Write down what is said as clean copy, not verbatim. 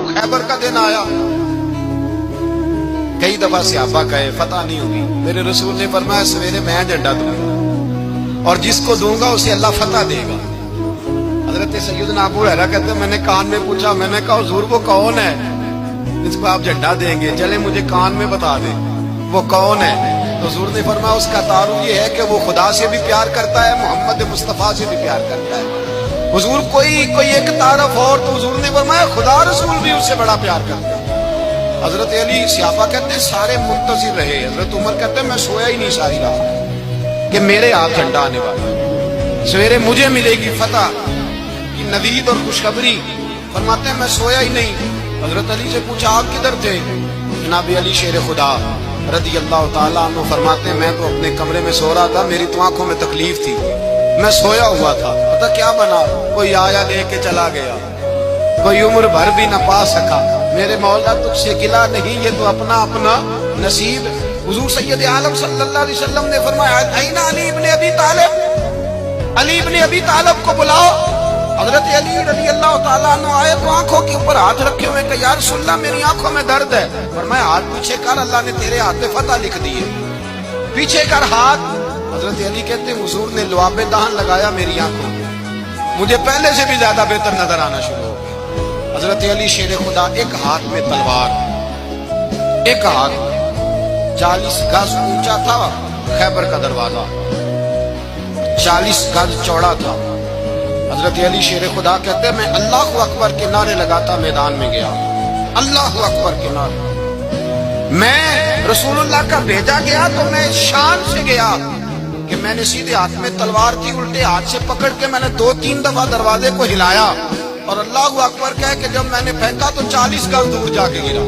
جب خیبر کا دن آیا، کئی دفعہ صحابہ کہے فتح نہیں ہوگی، میرے رسول نے فرمایا سویرے میں جھنڈا دوں گا اور جس کو دوں گا اسے اللہ فتح دے گا۔ حضرت سیدنا ابو ہریرہ کہتے ہیں میں نے کان میں پوچھا، میں نے کہا حضور وہ کون ہے جس کو آپ جھنڈا دیں گے؟ چلے مجھے کان میں بتا دیں وہ کون ہے۔ تو حضور نے فرمایا اس کا تعارف یہ ہے کہ وہ خدا سے بھی پیار کرتا ہے، محمد مصطفیٰ سے بھی پیار کرتا ہے۔ حضور کوئی ایک تعارف اور، تو حضور نے فرمایا خدا رسول بھی اس سے بڑا پیار کرتا ہے۔ حضرت علی صحابہ کہتے ہیں سارے منتظر رہے، حضرت عمر کہتے ہیں میں سویا ہی نہیں ساری رات کہ میرے ہاتھ جھنڈا آنے والا، سویرے مجھے ملے گی فتح کی نوید اور خوشخبری۔ فرماتے ہیں میں سویا ہی نہیں۔ حضرت علی سے پوچھا آپ کدھر تھے؟ جناب علی شیر خدا رضی اللہ تعالیٰ عنہ فرماتے ہیں میں تو اپنے کمرے میں سو رہا تھا، میری تو آنکھوں میں تکلیف تھی، میں سویا ہوا تھا، پتہ کیا بنا، کوئی آیا لے کے چلا گیا، کوئی عمر بھر بھی نہ پا سکا۔ میرے مولا تجھ سے گلہ نہیں، یہ تو اپنا اپنا نصیب۔ حضور سید عالم صلی اللہ علیہ وسلم نے فرمایا این علی ابن ابی طالب، علی ابن ابی طالب کو بلاؤ۔ حضرت علی رضی اللہ تعالیٰ عنہ آئے تو آنکھوں کے اوپر ہاتھ رکھے ہوئے کہ یا رسول اللہ میری آنکھوں میں درد ہے۔ فرمایا ہاتھ پیچھے کر، اللہ نے تیرے ہاتھ پہ فتح لکھ دی ہے، پیچھے کر ہاتھ۔ حضرت علی کہتے ہیں حضور نے لعاب دہن لگایا میری آنکھوں میں، مجھے پہلے سے بھی زیادہ بہتر نظر آنا شروع ہو گیا۔ حضرت علی شیر خدا ایک ہاتھ میں تلوار، ایک ہاتھ 40 گز اونچا تھا خیبر کا دروازہ، 40 گز چوڑا تھا۔ حضرت علی شیر خدا کہتے ہیں میں اللہ اکبر کے نعرے لگاتا میدان میں گیا، اللہ اکبر کے نعرے۔ میں رسول اللہ کا بھیجا گیا تو میں شان سے گیا کہ میں نے سیدھے ہاتھ میں تلوار تھی، الٹے ہاتھ سے پکڑ کے میں نے 2-3 دفعہ دروازے کو ہلایا اور اللہ اکبر کہہ کہ جب میں نے پھینکا تو 40 گز دور جا کے گرا۔